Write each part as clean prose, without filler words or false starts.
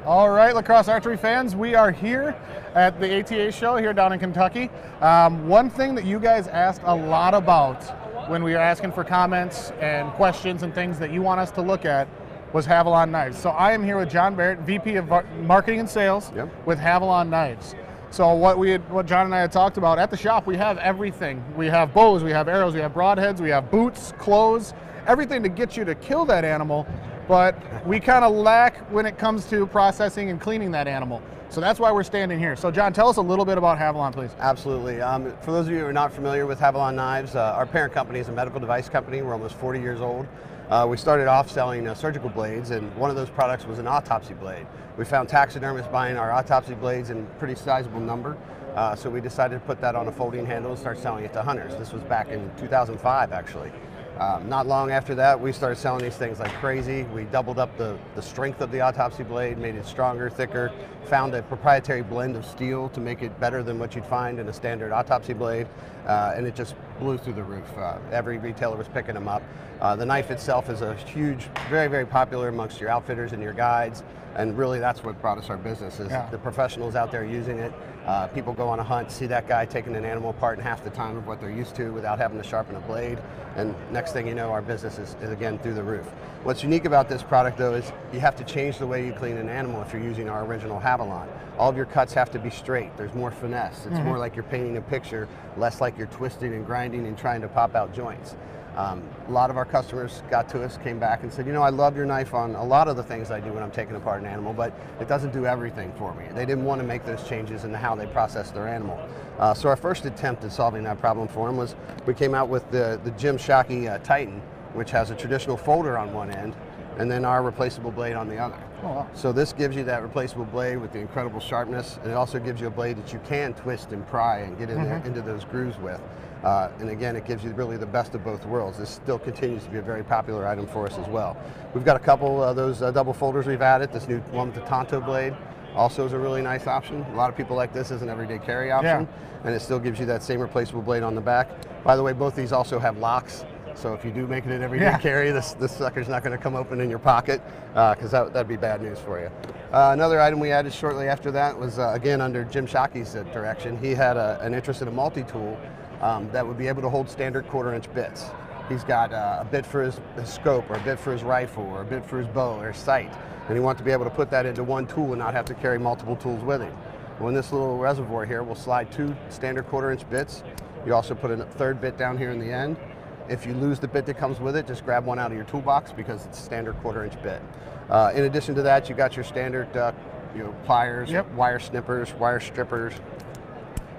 All right, lacrosse archery fans, we are here at the ATA show here down in Kentucky. One thing that you guys asked a lot about when we were asking for comments and questions and things that you want us to look at was Havalon knives. So I am here with John Barrett, VP of Marketing and Sales with Havalon knives. So what John and I had talked about at the shop, we have everything. We have bows, we have arrows, we have broadheads, we have boots, clothes, everything to get you to kill that animal. But we kind of lack when it comes to processing and cleaning that animal. So that's why we're standing here. So John, tell us a little bit about Havalon, please. Absolutely. For those of you who are not familiar with Havalon knives, our parent company is a medical device company. We're almost 40 years old. We started off selling surgical blades, and one of those products was an autopsy blade. We found taxidermists buying our autopsy blades in pretty sizable number, so we decided to put that on a folding handle and start selling it to hunters. This was back in 2005, actually. Not long after that, we started selling these things like crazy. We doubled up the strength of the autopsy blade, made it stronger, thicker, found a proprietary blend of steel to make it better than what you'd find in a standard autopsy blade, and it just blew through the roof. Every retailer was picking them up. The knife itself is a huge, very, very popular amongst your outfitters and your guides, and really that's what brought us our business, is the professionals out there using it. People go on a hunt, see that guy taking an animal apart in half the time of what they're used to without having to sharpen a blade, and next thing you know, our business is again through the roof. What's unique about this product though is you have to change the way you clean an animal if you're using our original Havalon. All of your cuts have to be straight. There's more finesse. It's more like you're painting a picture, less like you're twisting and grinding and trying to pop out joints. A lot of our customers got to us, came back and said, you know, I love your knife on a lot of the things I do when I'm taking apart an animal, but it doesn't do everything for me. They didn't want to make those changes in how they process their animal. So our first attempt at solving that problem for them was we came out with the Jim Shockey Titan, which has a traditional folder on one end and then our replaceable blade on the other. Oh, wow. So this gives you that replaceable blade with the incredible sharpness, and it also gives you a blade that you can twist and pry and get in there, into those grooves with. And again, it gives you really the best of both worlds. This still continues to be a very popular item for us as well. We've got a couple of those double folders we've added. This new one with the Tonto blade also is a really nice option. A lot of people like this as an everyday carry option, and it still gives you that same replaceable blade on the back. By the way, both these also have locks. So if you do make it an everyday carry, this sucker's not going to come open in your pocket, because that'd be bad news for you. Another item we added shortly after that was, again, under Jim Shockey's direction. He had an interest in a multi-tool that would be able to hold standard 1/4-inch bits. He's got a bit for his scope, or a bit for his rifle, or a bit for his bow or his sight, and he wants to be able to put that into one tool and not have to carry multiple tools with him. Well, in this little reservoir here, we'll slide 2 standard 1/4-inch bits. You also put a third bit down here in the end. If you lose the bit that comes with it, just grab one out of your toolbox because it's a standard 1/4-inch bit. In addition to that, you got your standard pliers, wire snippers, wire strippers.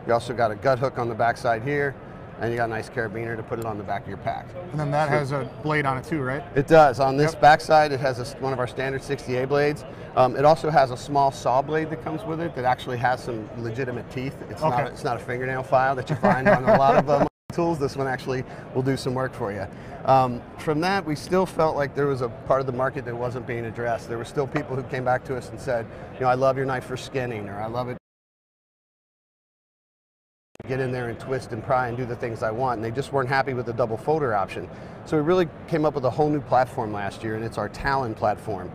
You also got a gut hook on the back side here, and you got a nice carabiner to put it on the back of your pack. And then that has a blade on it too, right? It does. On this back side, it has one of our standard 60A blades. It also has a small saw blade that comes with it that actually has some legitimate teeth. It's not a fingernail file that you find on a lot of tools. This one actually will do some work for you. From that, we still felt like there was a part of the market that wasn't being addressed. There were still people who came back to us and said, you know, I love your knife for skinning, or I love it. Get in there and twist and pry and do the things I want, and they just weren't happy with the double folder option. So we really came up with a whole new platform last year, and it's our Talon platform.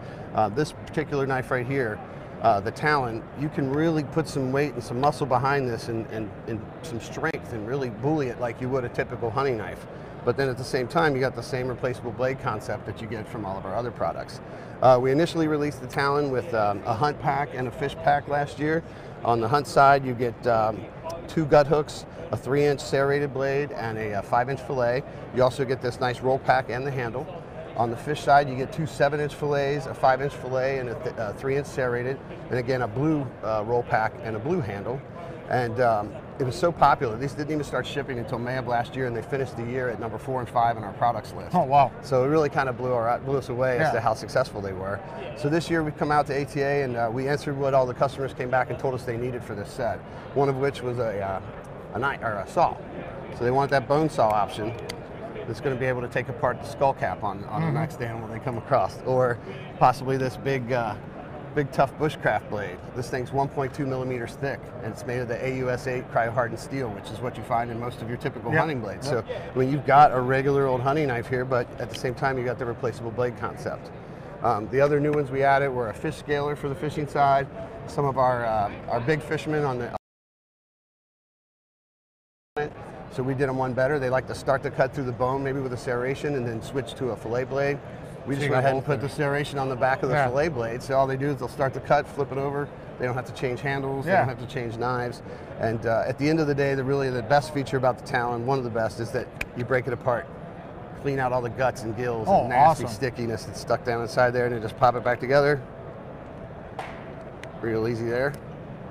This particular knife right here, the Talon, you can really put some weight and some muscle behind this and some strength and really bully it like you would a typical hunting knife. But then at the same time, you got the same replaceable blade concept that you get from all of our other products. We initially released the Talon with a hunt pack and a fish pack last year. On the hunt side, you get 2 gut hooks, a 3-inch serrated blade, and a 5-inch fillet. You also get this nice roll pack and the handle. On the fish side, you get 2 7-inch fillets, a 5-inch fillet, and a 3-inch serrated, and again a blue roll pack and a blue handle. And it was so popular. These didn't even start shipping until May of last year, and they finished the year at number 4 and 5 on our products list. Oh, wow. So it really kind of blew us away as to how successful they were. So this year we've come out to ATA, and we answered what all the customers came back and told us they needed for this set, one of which was a knife, or a saw. So they want that bone saw option that's going to be able to take apart the skull cap on the next animal they come across, or possibly this big tough bushcraft blade. This thing's 1.2 millimeters thick, and it's made of the AUS8 cryo-hardened steel, which is what you find in most of your typical hunting blades. So I mean, you've got a regular old hunting knife here, but at the same time you got the replaceable blade concept. The other new ones we added were a fish scaler for the fishing side. Some of our big fishermen on the so we did them one better. They like to start the cut through the bone, maybe with a serration, and then switch to a fillet blade. We just went ahead and put the serration on the back of the fillet blade. So all they do is they'll start the cut, flip it over. They don't have to change handles. They don't have to change knives. And at the end of the day, really the best feature about the Talon, one of the best, is that you break it apart, clean out all the guts and gills and nasty stickiness that's stuck down inside there, and then just pop it back together. Real easy there,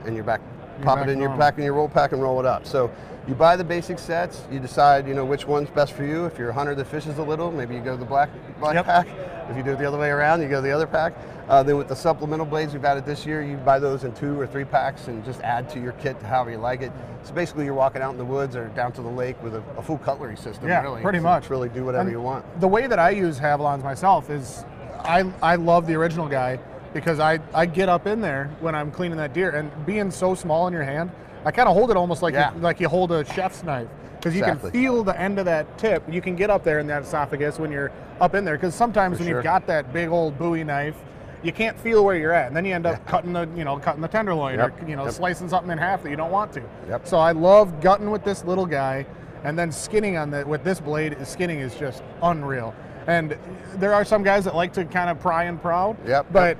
and you're back. Pop it in your pack in your roll pack and roll it up. So you buy the basic sets, you decide which one's best for you. If you're a hunter that fishes a little, maybe you go to the black pack. If you do it the other way around, you go to the other pack. Then with the supplemental blades we've added this year, you buy those in 2 or 3 packs and just add to your kit however you like it. So basically you're walking out in the woods or down to the lake with a full cutlery system. Yeah, pretty much. Really do whatever you want. The way that I use Havalons myself is I love the original guy, because I get up in there when I'm cleaning that deer, and being so small in your hand, I kind of hold it almost like you hold a chef's knife, because you can feel the end of that tip. You can get up there in that esophagus when you're up in there, because sometimes when you've got that big old Bowie knife, you can't feel where you're at, and then you end up cutting the tenderloin or slicing something in half that you don't want to. So I love gutting with this little guy, and then skinning with this blade. Skinning is just unreal. And there are some guys that like to kind of pry and proud, but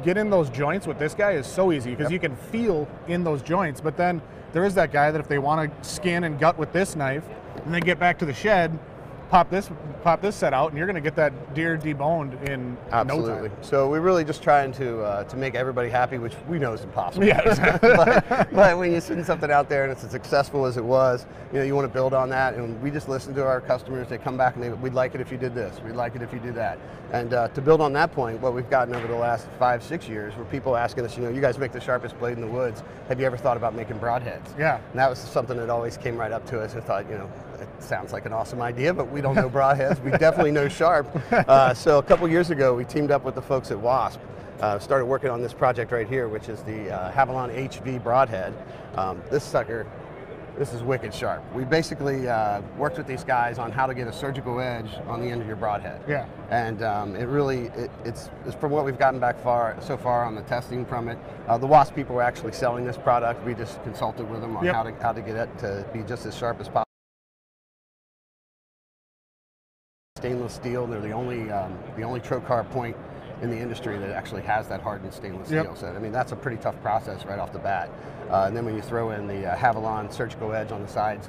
get in those joints with this guy is so easy, because you can feel in those joints. But then there is that guy that if they want to skin and gut with this knife, and then get back to the shed, pop this set out, and you're going to get that deer deboned in no time. So we're really just trying to make everybody happy, which we know is impossible. Yeah. but when you send something out there and it's as successful as it was, you want to build on that. And we just listen to our customers. They come back and we'd like it if you did this. We'd like it if you did that. And to build on that point, what we've gotten over the last 5-6 years were people asking us, you guys make the sharpest blade in the woods. Have you ever thought about making broadheads? Yeah. And that was something that always came right up to us. I thought, it sounds like an awesome idea, but we don't know broadheads. We definitely know sharp. So a couple years ago, we teamed up with the folks at Wasp, started working on this project right here, which is the Havalon HV broadhead. This is wicked sharp. We basically worked with these guys on how to get a surgical edge on the end of your broadhead. Yeah. And it's from what we've gotten back so far on the testing from it. The Wasp people were actually selling this product. We just consulted with them on how to get it to be just as sharp as possible. Stainless steel. They're the only trocar point in the industry that actually has that hardened stainless steel. So I mean, that's a pretty tough process right off the bat. And then when you throw in the Havalon surgical edge on the sides,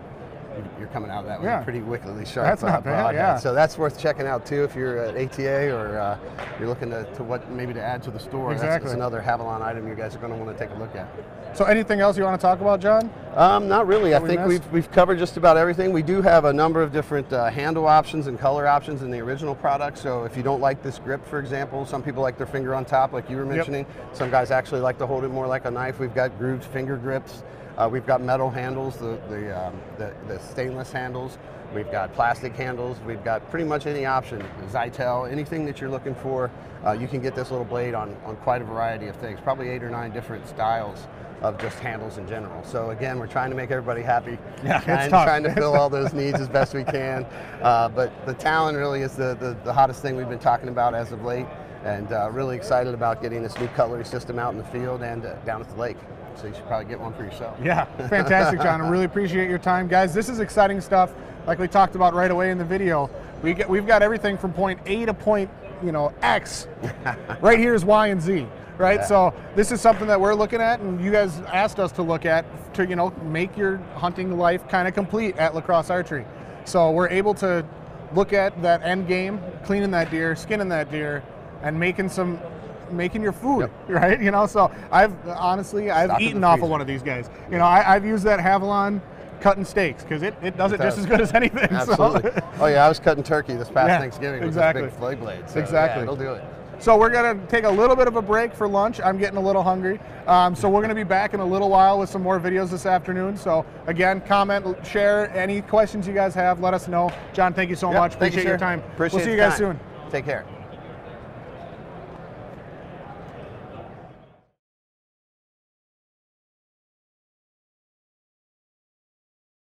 you're coming out of that with a pretty wickedly sharp That's not bad, So that's worth checking out too if you're at ATA or you're looking to maybe to add to the store. That's another Havalon item you guys are going to want to take a look at. So anything else you want to talk about, John? Not really. I think we've covered just about everything. We do have a number of different handle options and color options in the original product. So if you don't like this grip, for example, some people like their finger on top, like you were mentioning. Some guys actually like to hold it more like a knife. We've got grooved finger grips. We've got metal handles, the stainless handles. We've got plastic handles. We've got pretty much any option. Zytel, anything that you're looking for, you can get this little blade on quite a variety of things. Probably 8 or 9 different styles of just handles in general. So again, we're trying to make everybody happy. Trying to fill all those needs as best we can. But the Talon really is the hottest thing we've been talking about as of late, and really excited about getting this new cutlery system out in the field and down at the lake. So you should probably get one for yourself. Yeah, fantastic, John. I really appreciate your time. Guys, this is exciting stuff. Like we talked about right away in the video, we've got everything from point A to point X. Right here is Y and Z. Right, so this is something that we're looking at, and you guys asked us to look at to make your hunting life kind of complete at La Crosse Archery. So we're able to look at that end game, cleaning that deer, skinning that deer, and making your food, right? So I've eaten off of one of these guys. I've used that Havalon cutting steaks, because it does it just as good as anything. Absolutely. So. Oh yeah, I was cutting turkey this past Thanksgiving with this big fillet blade. So yeah, it'll do it. So we're going to take a little bit of a break for lunch. I'm getting a little hungry. So we're going to be back in a little while with some more videos this afternoon. So again, comment, share, any questions you guys have, let us know. John, thank you so much. Appreciate your time. We'll see you guys soon. Take care.